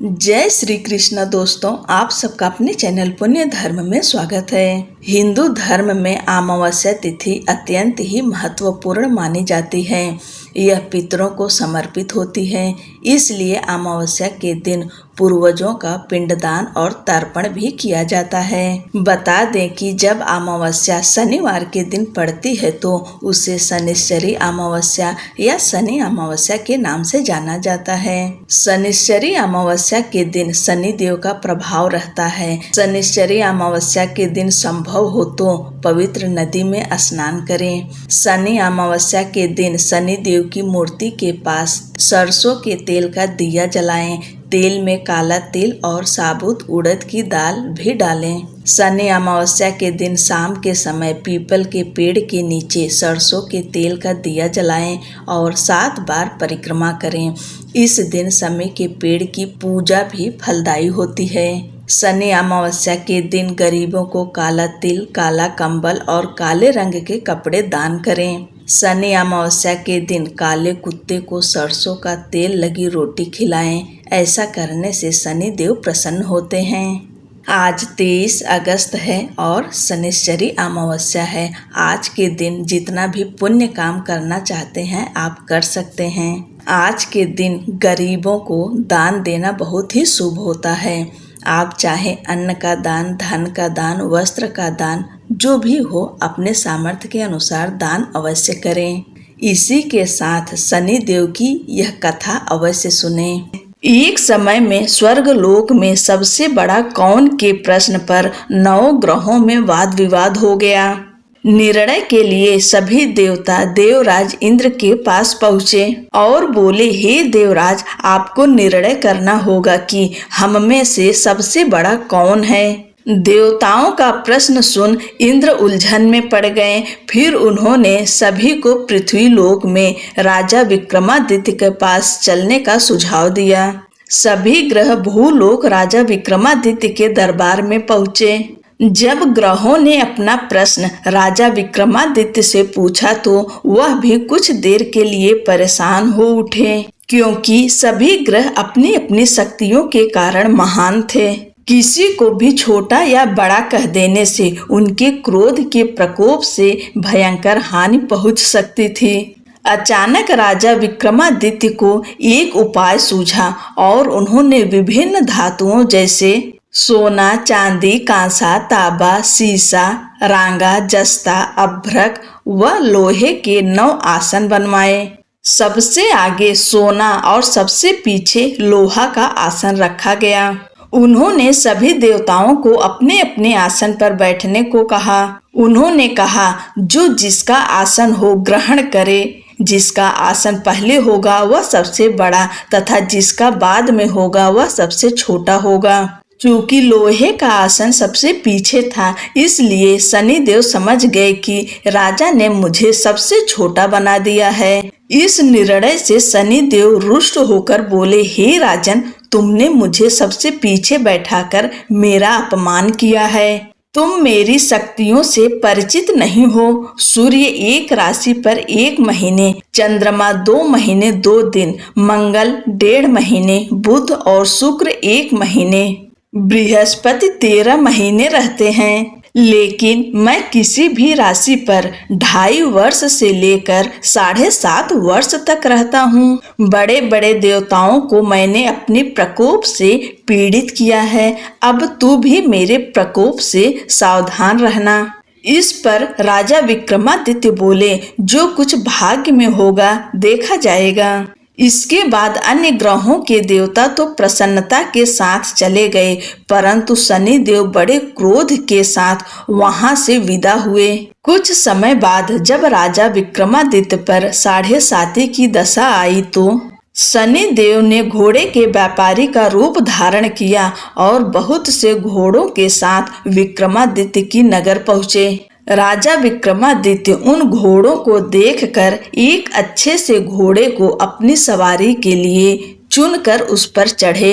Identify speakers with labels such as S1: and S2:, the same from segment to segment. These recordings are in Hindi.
S1: जय श्री कृष्ण दोस्तों, आप सबका अपने चैनल पुण्य धर्म में स्वागत है। हिंदू धर्म में अमावस्या तिथि अत्यंत ही महत्वपूर्ण मानी जाती है। यह पितरों को समर्पित होती है, इसलिए अमावस्या के दिन पूर्वजों का पिंडदान और तर्पण भी किया जाता है। बता दें कि जब अमावस्या शनिवार के दिन पड़ती है तो उसे शनिश्चरी अमावस्या या शनि अमावस्या के नाम से जाना जाता है। शनिश्चरी अमावस्या के दिन शनि देव का प्रभाव रहता है। शनिश्चरी अमावस्या के दिन संभव हो तो पवित्र नदी में स्नान करें। शनि अमावस्या के दिन शनि देव की मूर्ति के पास सरसों के तेल का दिया जलाएं। तेल में काला तिल और साबुत उड़द की दाल भी डालें। शनि अमावस्या के दिन शाम के समय पीपल के पेड़ के नीचे सरसों के तेल का दिया जलाएं और 7 बार परिक्रमा करें। इस दिन शमी के पेड़ की पूजा भी फलदायी होती है। शनि अमावस्या के दिन गरीबों को काला तिल, काला कंबल और काले रंग के कपड़े दान करें। शनि अमावस्या के दिन काले कुत्ते को सरसों का तेल लगी रोटी खिलाएं। ऐसा करने से शनि देव प्रसन्न होते हैं। आज 23 अगस्त है और शनिश्चरी अमावस्या है। आज के दिन जितना भी पुण्य काम करना चाहते हैं आप कर सकते हैं। आज के दिन गरीबों को दान देना बहुत ही शुभ होता है। आप चाहे अन्न का दान, धन का दान, वस्त्र का दान, जो भी हो अपने सामर्थ्य के अनुसार दान अवश्य करें। इसी के साथ शनि देव की यह कथा अवश्य सुने। एक समय में स्वर्ग लोक में सबसे बड़ा कौन के प्रश्न पर 9 ग्रहों में वाद विवाद हो गया। निर्णय के लिए सभी देवता देवराज इंद्र के पास पहुँचे और बोले, हे देवराज, आपको निर्णय करना होगा कि हम में से सबसे बड़ा कौन है। देवताओं का प्रश्न सुन इंद्र उलझन में पड़ गए। फिर उन्होंने सभी को पृथ्वी लोक में राजा विक्रमादित्य के पास चलने का सुझाव दिया। सभी ग्रह भूलोक राजा विक्रमादित्य के दरबार में पहुँचे। जब ग्रहों ने अपना प्रश्न राजा विक्रमादित्य से पूछा तो वह भी कुछ देर के लिए परेशान हो उठे, क्योंकि सभी ग्रह अपनी अपनी शक्तियों के कारण महान थे। किसी को भी छोटा या बड़ा कह देने से उनके क्रोध के प्रकोप से भयंकर हानि पहुंच सकती थी। अचानक राजा विक्रमादित्य को एक उपाय सूझा और उन्होंने विभिन्न धातुओं जैसे सोना, चांदी, कांसा, तांबा, सीसा, रांगा, जस्ता, अभ्रक व लोहे के 9 आसन बनवाए। सबसे आगे सोना और सबसे पीछे लोहा का आसन रखा गया। उन्होंने सभी देवताओं को अपने अपने आसन पर बैठने को कहा। उन्होंने कहा, जो जिसका आसन हो ग्रहण करे। जिसका आसन पहले होगा वह सबसे बड़ा तथा जिसका बाद में होगा वह सबसे छोटा होगा। चूंकि लोहे का आसन सबसे पीछे था, इसलिए शनि देव समझ गए कि राजा ने मुझे सबसे छोटा बना दिया है। इस निर्णय से शनि देव रुष्ट होकर बोले, हे राजन, तुमने मुझे सबसे पीछे बैठाकर मेरा अपमान किया है। तुम मेरी शक्तियों से परिचित नहीं हो। सूर्य एक राशि पर 1 महीने, चंद्रमा 2 महीने 2 दिन, मंगल 1.5 महीने, बुध और शुक्र 1 महीने, बृहस्पति 13 महीने रहते हैं। लेकिन मैं किसी भी राशि पर 2.5 वर्ष से लेकर 7.5 वर्ष तक रहता हूँ। बड़े बड़े देवताओं को मैंने अपने प्रकोप से पीड़ित किया है। अब तू भी मेरे प्रकोप से सावधान रहना। इस पर राजा विक्रमादित्य बोले, जो कुछ भाग्य में होगा देखा जाएगा। इसके बाद अन्य ग्रहों के देवता तो प्रसन्नता के साथ चले गए, परंतु शनि देव बड़े क्रोध के साथ वहां से विदा हुए। कुछ समय बाद जब राजा विक्रमादित्य पर 7.5 की दशा आई तो शनि देव ने घोड़े के व्यापारी का रूप धारण किया और बहुत से घोड़ों के साथ विक्रमादित्य की नगर पहुँचे। राजा विक्रमादित्य उन घोड़ों को देखकर एक अच्छे से घोड़े को अपनी सवारी के लिए चुनकर उस पर चढ़े।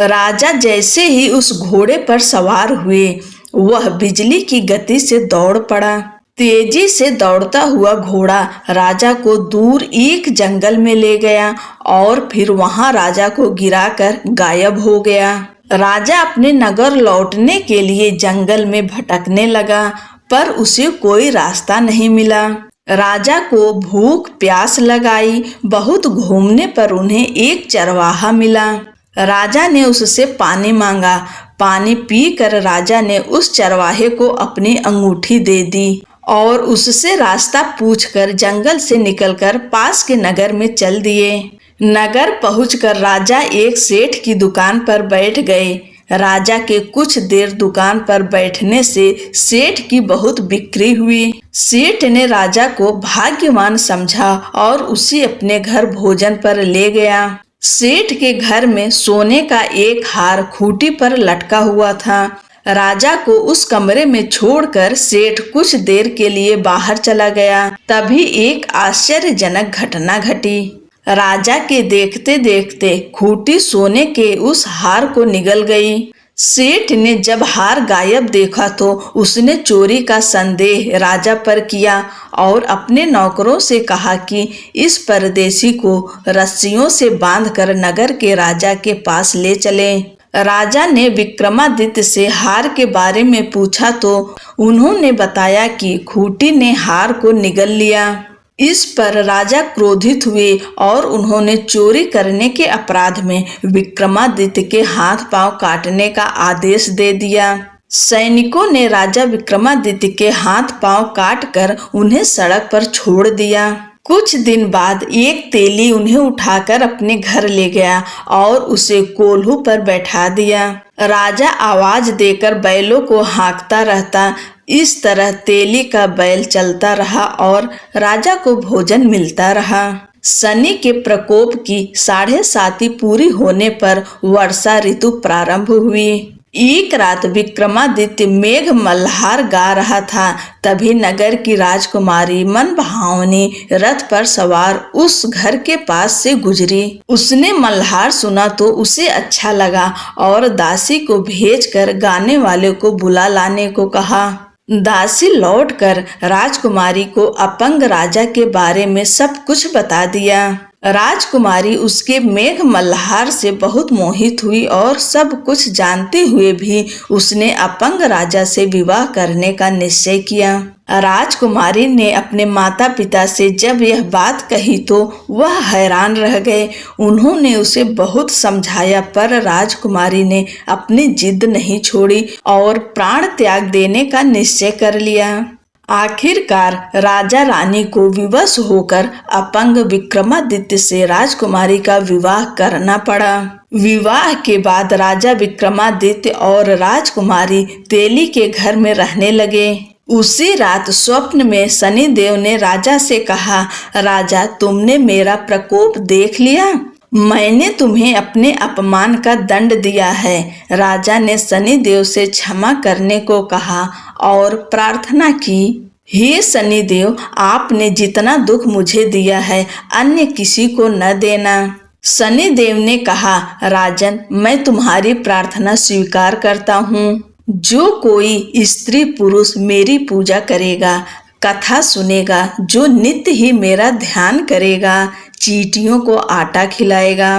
S1: राजा जैसे ही उस घोड़े पर सवार हुए, वह बिजली की गति से दौड़ पड़ा। तेजी से दौड़ता हुआ घोड़ा राजा को दूर एक जंगल में ले गया और फिर वहां राजा को गिराकर गायब हो गया। राजा अपने नगर लौटने के लिए जंगल में भटकने लगा, पर उसे कोई रास्ता नहीं मिला। राजा को भूख प्यास लगाई। बहुत घूमने पर उन्हें एक चरवाहा मिला। राजा ने उससे पानी मांगा। पानी पीकर राजा ने उस चरवाहे को अपनी अंगूठी दे दी और उससे रास्ता पूछकर जंगल से निकलकर पास के नगर में चल दिए। नगर पहुंचकर राजा एक सेठ की दुकान पर बैठ गए। राजा के कुछ देर दुकान पर बैठने से सेठ की बहुत बिक्री हुई। सेठ ने राजा को भाग्यवान समझा और उसे अपने घर भोजन पर ले गया। सेठ के घर में सोने का एक हार खूंटी पर लटका हुआ था। राजा को उस कमरे में छोड़कर सेठ कुछ देर के लिए बाहर चला गया। तभी एक आश्चर्यजनक घटना घटी। राजा के देखते देखते खूंटी सोने के उस हार को निगल गई। सेठ ने जब हार गायब देखा तो उसने चोरी का संदेह राजा पर किया और अपने नौकरों से कहा कि इस परदेशी को रस्सियों से बांधकर नगर के राजा के पास ले चलें। राजा ने विक्रमादित्य से हार के बारे में पूछा तो उन्होंने बताया कि खूंटी ने हार को निगल लिया। इस पर राजा क्रोधित हुए और उन्होंने चोरी करने के अपराध में विक्रमादित्य के हाथ पांव काटने का आदेश दे दिया। सैनिकों ने राजा विक्रमादित्य के हाथ पांव काटकर उन्हें सड़क पर छोड़ दिया। कुछ दिन बाद एक तेली उन्हें उठाकर अपने घर ले गया और उसे कोल्हू पर बैठा दिया। राजा आवाज देकर बैलों को हाँकता रहता। इस तरह तेली का बैल चलता रहा और राजा को भोजन मिलता रहा। शनि के प्रकोप की 7.5 पूरी होने पर वर्षा ऋतु प्रारंभ हुई। एक रात विक्रमादित्य मेघ मल्हार गा रहा था। तभी नगर की राजकुमारी मन भावनी रथ पर सवार उस घर के पास से गुजरी। उसने मल्हार सुना तो उसे अच्छा लगा और दासी को भेजकर गाने वाले को बुला लाने को कहा। दासी लौटकर राजकुमारी को अपंग राजा के बारे में सब कुछ बता दिया। राजकुमारी उसके मेघ मल्हार से बहुत मोहित हुई और सब कुछ जानते हुए भी उसने अपंग राजा से विवाह करने का निश्चय किया। राजकुमारी ने अपने माता पिता से जब यह बात कही तो वह हैरान रह गए। उन्होंने उसे बहुत समझाया पर राजकुमारी ने अपनी जिद नहीं छोड़ी और प्राण त्याग देने का निश्चय कर लिया। आखिरकार राजा रानी को विवश होकर अपंग विक्रमादित्य से राजकुमारी का विवाह करना पड़ा। विवाह के बाद राजा विक्रमादित्य और राजकुमारी तेली के घर में रहने लगे। उसी रात स्वप्न में शनिदेव ने राजा से कहा, राजा तुमने मेरा प्रकोप देख लिया। मैंने तुम्हें अपने अपमान का दंड दिया है। राजा ने शनिदेव से क्षमा करने को कहा और प्रार्थना की, हे शनिदेव, आपने जितना दुख मुझे दिया है अन्य किसी को न देना। शनिदेव ने कहा, राजन मैं तुम्हारी प्रार्थना स्वीकार करता हूँ। जो कोई स्त्री पुरुष मेरी पूजा करेगा, कथा सुनेगा, जो नित्य ही मेरा ध्यान करेगा, चींटियों को आटा खिलाएगा,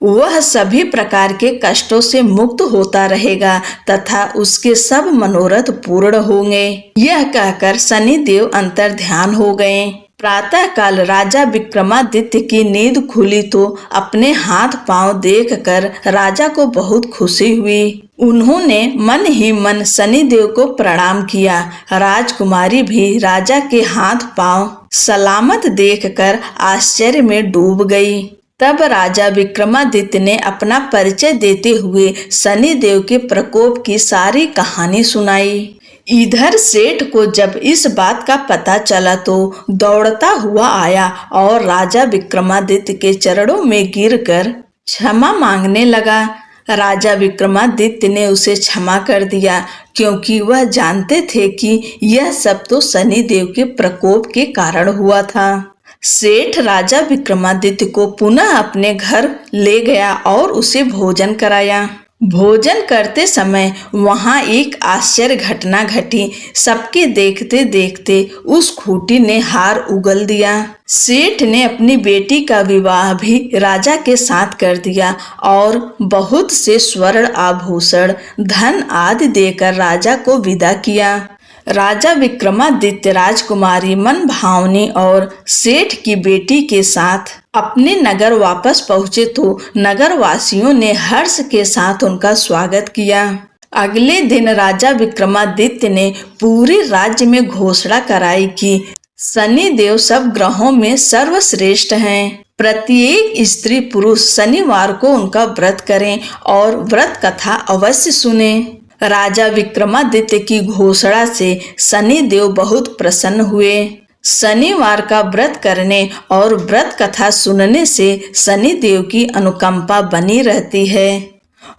S1: वह सभी प्रकार के कष्टों से मुक्त होता रहेगा तथा उसके सब मनोरथ पूर्ण होंगे। यह कहकर शनिदेव अंतर ध्यान हो गए। प्रातः काल राजा विक्रमादित्य की नींद खुली तो अपने हाथ पांव देखकर राजा को बहुत खुशी हुई। उन्होंने मन ही मन शनिदेव को प्रणाम किया। राजकुमारी भी राजा के हाथ पांव सलामत देखकर आश्चर्य में डूब गई। तब राजा विक्रमादित्य ने अपना परिचय देते हुए शनिदेव के प्रकोप की सारी कहानी सुनाई। इधर सेठ को जब इस बात का पता चला तो दौड़ता हुआ आया और राजा विक्रमादित्य के चरणों में गिरकर क्षमा मांगने लगा। राजा विक्रमादित्य ने उसे क्षमा कर दिया क्योंकि वह जानते थे कि यह सब तो शनिदेव के प्रकोप के कारण हुआ था। सेठ राजा विक्रमादित्य को पुनः अपने घर ले गया और उसे भोजन कराया। भोजन करते समय वहां एक आश्चर्य घटना घटी। सबके देखते देखते उस खूंटी ने हार उगल दिया। सेठ ने अपनी बेटी का विवाह भी राजा के साथ कर दिया और बहुत से स्वर्ण आभूषण, धन आदि देकर राजा को विदा किया। राजा विक्रमादित्य राजकुमारी मन भावनी और सेठ की बेटी के साथ अपने नगर वापस पहुंचे तो नगर वासियों ने हर्ष के साथ उनका स्वागत किया। अगले दिन राजा विक्रमादित्य ने पूरे राज्य में घोषणा कराई कि शनि देव सब ग्रहों में सर्वश्रेष्ठ हैं। प्रत्येक स्त्री पुरुष शनिवार को उनका व्रत करें और व्रत कथा अवश्य सुने। राजा विक्रमादित्य की घोषणा से शनि देव बहुत प्रसन्न हुए। शनिवार का व्रत करने और व्रत कथा सुनने से शनि देव की अनुकंपा बनी रहती है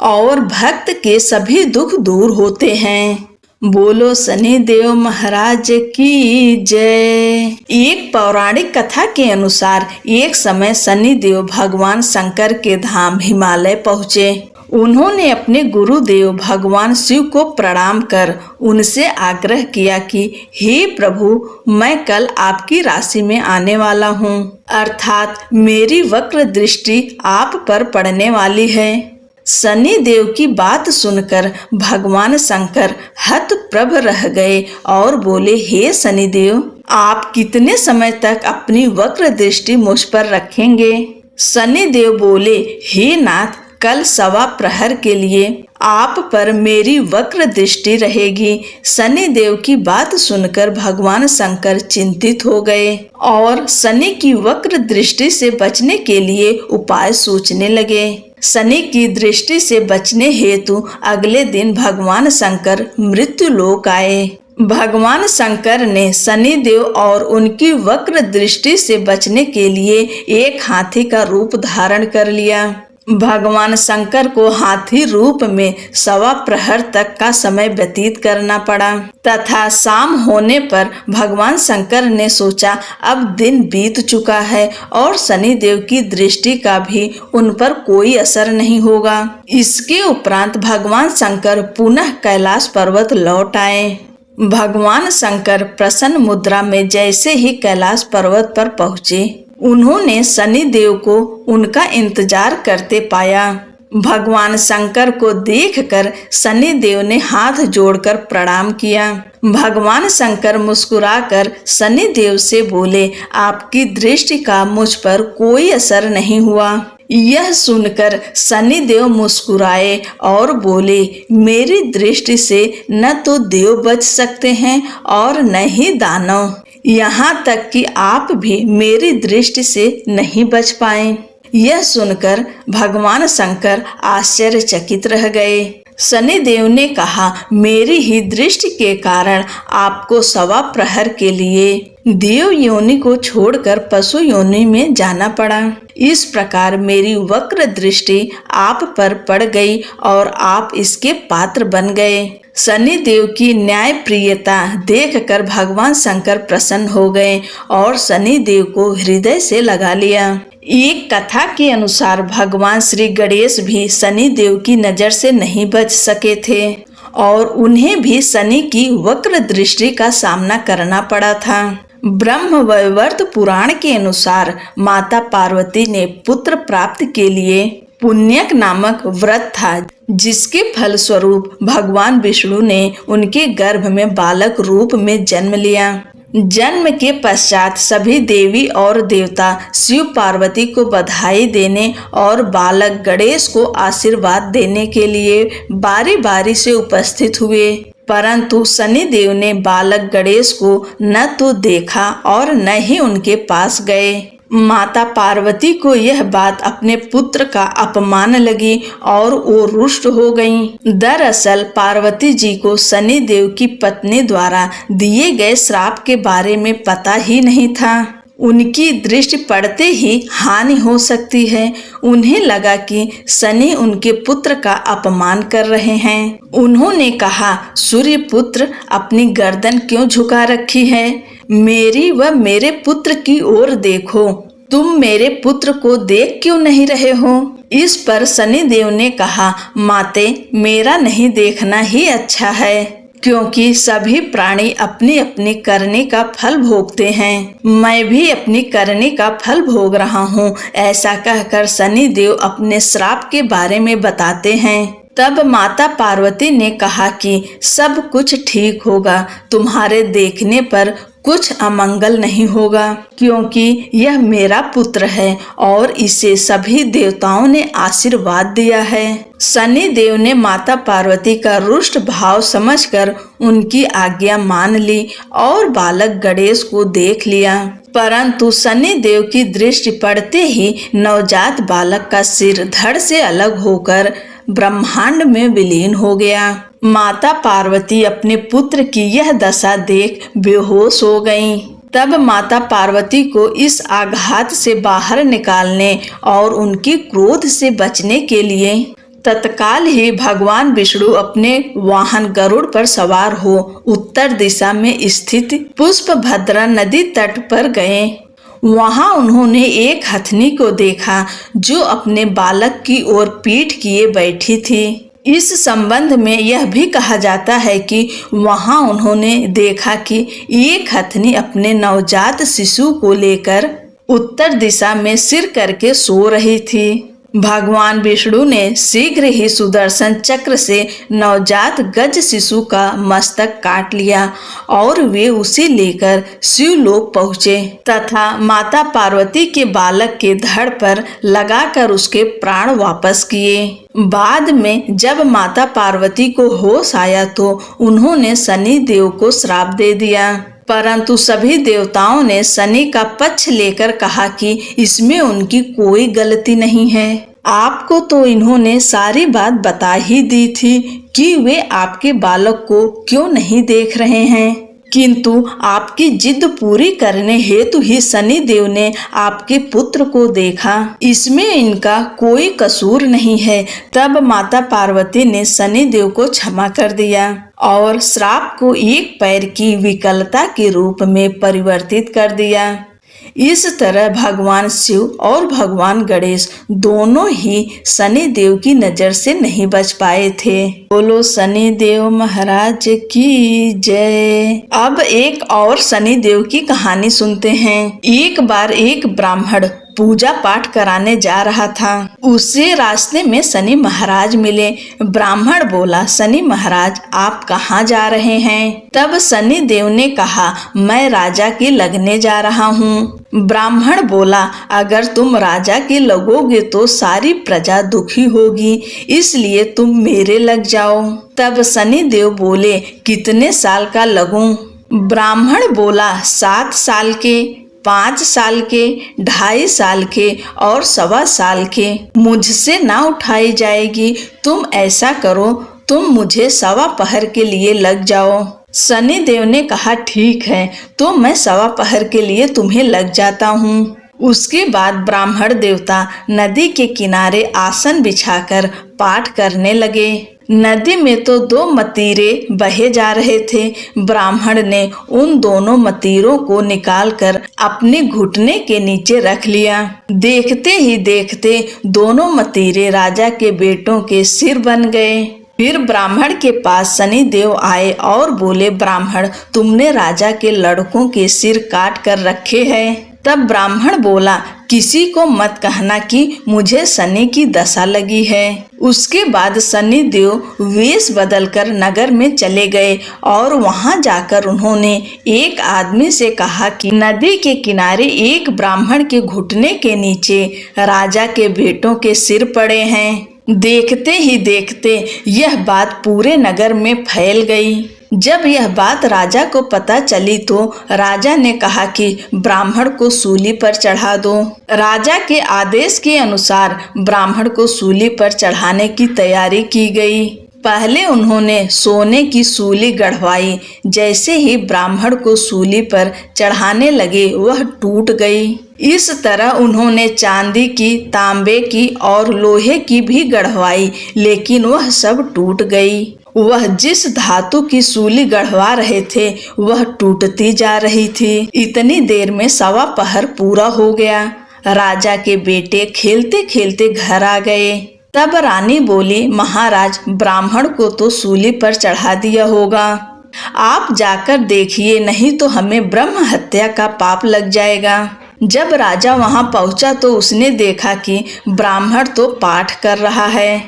S1: और भक्त के सभी दुख दूर होते हैं। बोलो शनि देव महाराज की जय। एक पौराणिक कथा के अनुसार एक समय शनि देव भगवान शंकर के धाम हिमालय पहुँचे। उन्होंने अपने गुरुदेव भगवान शिव को प्रणाम कर उनसे आग्रह किया कि हे प्रभु, मैं कल आपकी राशि में आने वाला हूँ, अर्थात मेरी वक्र दृष्टि आप पर पड़ने वाली है। शनि देव की बात सुनकर भगवान शंकर हतप्रभ रह गए और बोले, हे शनि देव, आप कितने समय तक अपनी वक्र दृष्टि मुझ पर रखेंगे? शनि देव बोले, हे नाथ, कल सवा प्रहर के लिए आप पर मेरी वक्र दृष्टि रहेगी। शनि देव की बात सुनकर भगवान शंकर चिंतित हो गए और शनि की वक्र दृष्टि से बचने के लिए उपाय सोचने लगे। शनि की दृष्टि से बचने हेतु अगले दिन भगवान शंकर मृत्यु लोक आए। भगवान शंकर ने शनि देव और उनकी वक्र दृष्टि से बचने के लिए एक हाथी का रूप धारण कर लिया। भगवान शंकर को हाथी रूप में सवा प्रहर तक का समय व्यतीत करना पड़ा तथा शाम होने पर भगवान शंकर ने सोचा, अब दिन बीत चुका है और शनि देव की दृष्टि का भी उन पर कोई असर नहीं होगा। इसके उपरांत भगवान शंकर पुनः कैलाश पर्वत लौट आए। भगवान शंकर प्रसन्न मुद्रा में जैसे ही कैलाश पर्वत पर पहुँचे, उन्होंने शनि देव को उनका इंतजार करते पाया। भगवान शंकर को देखकर शनि देव ने हाथ जोड़कर प्रणाम किया। भगवान शंकर मुस्कुराकर शनि देव से बोले, आपकी दृष्टि का मुझ पर कोई असर नहीं हुआ। यह सुनकर शनि देव मुस्कुराए और बोले, मेरी दृष्टि से न तो देव बच सकते हैं और न ही दानव, यहाँ तक कि आप भी मेरी दृष्टि से नहीं बच पाए। यह सुनकर भगवान शंकर आश्चर्यचकित रह गए। शनि देव ने कहा, मेरी ही दृष्टि के कारण आपको सवा प्रहर के लिए देव योनि को छोड़कर पशु योनि में जाना पड़ा। इस प्रकार मेरी वक्र दृष्टि आप पर पड़ गई और आप इसके पात्र बन गए। शनि देव की न्याय प्रियता देखकर भगवान शंकर प्रसन्न हो गए और शनि देव को हृदय से लगा लिया। एक कथा के अनुसार भगवान श्री गणेश भी शनि देव की नजर से नहीं बच सके थे और उन्हें भी शनि की वक्र दृष्टि का सामना करना पड़ा था। ब्रह्मवैवर्त पुराण के अनुसार माता पार्वती ने पुत्र प्राप्ति के लिए पुण्यक नामक व्रत था, जिसके फलस्वरूप भगवान विष्णु ने उनके गर्भ में बालक रूप में जन्म लिया। जन्म के पश्चात सभी देवी और देवता शिव पार्वती को बधाई देने और बालक गणेश को आशीर्वाद देने के लिए बारी बारी से उपस्थित हुए, परंतु शनि देव ने बालक गणेश को न तो देखा और न ही उनके पास गए। माता पार्वती को यह बात अपने पुत्र का अपमान लगी और वो रुष्ट हो गईं। दरअसल पार्वती जी को शनि देव की पत्नी द्वारा दिए गए श्राप के बारे में पता ही नहीं था। उनकी दृष्टि पड़ते ही हानि हो सकती है। उन्हें लगा कि शनि उनके पुत्र का अपमान कर रहे हैं। उन्होंने कहा, सूर्य पुत्र, अपनी गर्दन क्यों झुका रखी है? मेरी व मेरे पुत्र की ओर देखो। तुम मेरे पुत्र को देख क्यों नहीं रहे हो? इस पर शनिदेव ने कहा, माते, मेरा नहीं देखना ही अच्छा है, क्योंकि सभी प्राणी अपनी अपनी करने का फल भोगते हैं। मैं भी अपनी करने का फल भोग रहा हूँ। ऐसा कहकर शनिदेव अपने श्राप के बारे में बताते हैं। तब माता पार्वती ने कहा कि सब कुछ ठीक होगा, तुम्हारे देखने पर कुछ अमंगल नहीं होगा, क्योंकि यह मेरा पुत्र है और इसे सभी देवताओं ने आशीर्वाद दिया है। शनि देव ने माता पार्वती का रुष्ट भाव समझकर उनकी आज्ञा मान ली और बालक गणेश को देख लिया। परंतु शनि देव की दृष्टि पड़ते ही नवजात बालक का सिर धड़ से अलग होकर ब्रह्मांड में विलीन हो गया। माता पार्वती अपने पुत्र की यह दशा देख बेहोश हो गईं। तब माता पार्वती को इस आघात से बाहर निकालने और उनकी क्रोध से बचने के लिए तत्काल ही भगवान विष्णु अपने वाहन गरुड़ पर सवार हो उत्तर दिशा में स्थित पुष्पभद्रा नदी तट पर गए। वहां उन्होंने एक हथनी को देखा जो अपने बालक की ओर पीठ किए बैठी थी। इस संबंध में यह भी कहा जाता है कि वहां उन्होंने देखा कि एक हथनी अपने नवजात शिशु को लेकर उत्तर दिशा में सिर करके सो रही थी। भगवान विष्णु ने शीघ्र ही सुदर्शन चक्र से नवजात गज शिशु का मस्तक काट लिया और वे उसे लेकर शिवलोक पहुँचे तथा माता पार्वती के बालक के धड़ पर लगाकर उसके प्राण वापस किए। बाद में जब माता पार्वती को होश आया तो उन्होंने शनि देव को श्राप दे दिया, परंतु सभी देवताओं ने शनि का पक्ष लेकर कहा कि इसमें उनकी कोई गलती नहीं है। आपको तो इन्होंने सारी बात बता ही दी थी कि वे आपके बालक को क्यों नहीं देख रहे हैं, किंतु आपकी जिद पूरी करने हेतु ही शनि देव ने आपके पुत्र को देखा, इसमें इनका कोई कसूर नहीं है। तब माता पार्वती ने शनि देव को क्षमा कर दिया और श्राप को एक पैर की विकलता के रूप में परिवर्तित कर दिया। इस तरह भगवान शिव और भगवान गणेश दोनों ही शनि देव की नजर से नहीं बच पाए थे। बोलो शनि देव महाराज की जय। अब एक और शनि देव की कहानी सुनते हैं। एक बार एक ब्राह्मण पूजा पाठ कराने जा रहा था। उसे रास्ते में शनि महाराज मिले। ब्राह्मण बोला, शनि महाराज आप कहाँ जा रहे हैं? तब शनि देव ने कहा, मैं राजा के लगने जा रहा हूँ। ब्राह्मण बोला, अगर तुम राजा के लगोगे तो सारी प्रजा दुखी होगी, इसलिए तुम मेरे लग जाओ। तब शनि देव बोले, कितने साल का लगूं? ब्राह्मण बोला, 7 साल के, 5 साल के, 2.5 साल के और 1.25 साल के। मुझसे ना उठाई जाएगी। तुम ऐसा करो, तुम मुझे 1.25 पहर के लिए लग जाओ। शनि देव ने कहा, ठीक है, तो मैं 1.25 पहर के लिए तुम्हें लग जाता हूँ। उसके बाद ब्राह्मण देवता नदी के किनारे आसन बिछाकर पाठ करने लगे। नदी में तो 2 मतीरे बहे जा रहे थे। ब्राह्मण ने उन दोनों मतीरों को निकालकर अपने घुटने के नीचे रख लिया। देखते ही देखते दोनों मतीरे राजा के बेटों के सिर बन गए। फिर ब्राह्मण के पास शनि देव आए और बोले, ब्राह्मण, तुमने राजा के लड़कों के सिर काट कर रखे हैं। तब ब्राह्मण बोला, किसी को मत कहना कि मुझे शनि की दशा लगी है। उसके बाद शनि देव वेश बदलकर नगर में चले गए और वहां जाकर उन्होंने एक आदमी से कहा कि नदी के किनारे एक ब्राह्मण के घुटने के नीचे राजा के बेटों के सिर पड़े हैं। देखते ही देखते यह बात पूरे नगर में फैल गई। जब यह बात राजा को पता चली तो राजा ने कहा कि ब्राह्मण को सूली पर चढ़ा दो। राजा के आदेश के अनुसार ब्राह्मण को सूली पर चढ़ाने की तैयारी की गई। पहले उन्होंने सोने की सूली गढ़वाई। जैसे ही ब्राह्मण को सूली पर चढ़ाने लगे वह टूट गई। इस तरह उन्होंने चांदी की, तांबे की और लोहे की भी गढ़वाई, लेकिन वह सब टूट गई। वह जिस धातु की सूली गढ़वा रहे थे वह टूटती जा रही थी। इतनी देर में 1.25 पहर पूरा हो गया। राजा के बेटे खेलते खेलते घर आ गए। तब रानी बोली, महाराज, ब्राह्मण को तो सूली पर चढ़ा दिया होगा। आप जाकर देखिए, नहीं तो हमें ब्रह्म हत्या का पाप लग जाएगा। जब राजा वहां पहुंचा तो उसने देखा कि ब्राह्मण तो पाठ कर रहा है।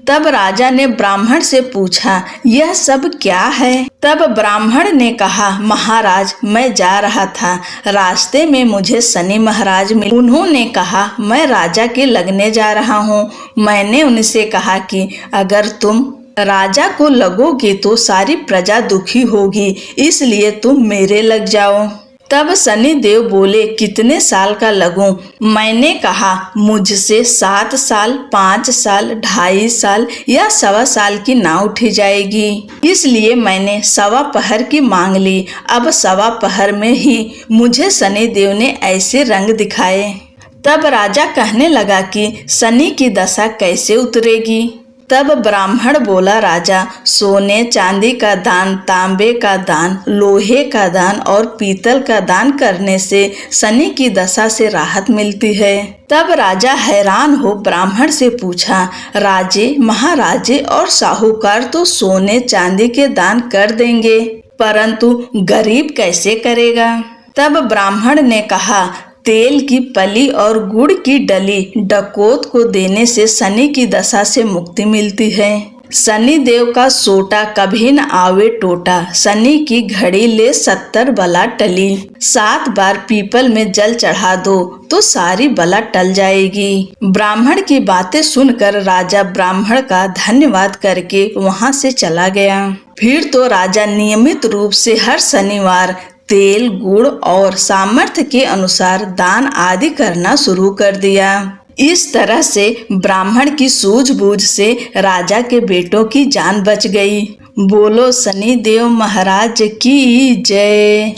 S1: तब राजा ने ब्राह्मण से पूछा, यह सब क्या है? तब ब्राह्मण ने कहा, महाराज, मैं जा रहा था, रास्ते में मुझे शनि महाराज मिले। उन्होंने कहा, मैं राजा के लगने जा रहा हूँ। मैंने उनसे कहा कि अगर तुम राजा को लगोगे तो सारी प्रजा दुखी होगी, इसलिए तुम मेरे लग जाओ। तब शनि देव बोले, कितने साल का लगूं? मैंने कहा, मुझसे 7 साल, 5 साल, 2.5 साल या 1.25 साल की ना उठी जाएगी। इसलिए मैंने 1.25 पहर की मांग ली। अब 1.25 पहर में ही मुझे शनि देव ने ऐसे रंग दिखाए। तब राजा कहने लगा कि शनि की दशा कैसे उतरेगी? तब ब्राह्मण बोला, राजा, सोने चांदी का दान, तांबे का दान, लोहे का दान और पीतल का दान करने से शनि की दशा से राहत मिलती है। तब राजा हैरान हो ब्राह्मण से पूछा, राजे, महाराजे और साहूकार तो सोने चांदी के दान कर देंगे, परंतु गरीब कैसे करेगा? तब ब्राह्मण ने कहा, तेल की पली और गुड़ की डली डकोत को देने से शनि की दशा से मुक्ति मिलती है। शनि देव का सोटा कभी न आवे टोटा, शनि की घड़ी ले 70 बला टली। 7 बार पीपल में जल चढ़ा दो तो सारी बला टल जाएगी। ब्राह्मण की बातें सुनकर राजा ब्राह्मण का धन्यवाद करके वहां से चला गया। फिर तो राजा नियमित रूप से हर शनिवार तेल, गुड़ और सामर्थ्य के अनुसार दान आदि करना शुरू कर दिया। इस तरह से ब्राह्मण की सूझबूझ से राजा के बेटों की जान बच गई। बोलो शनि देव महाराज की जय।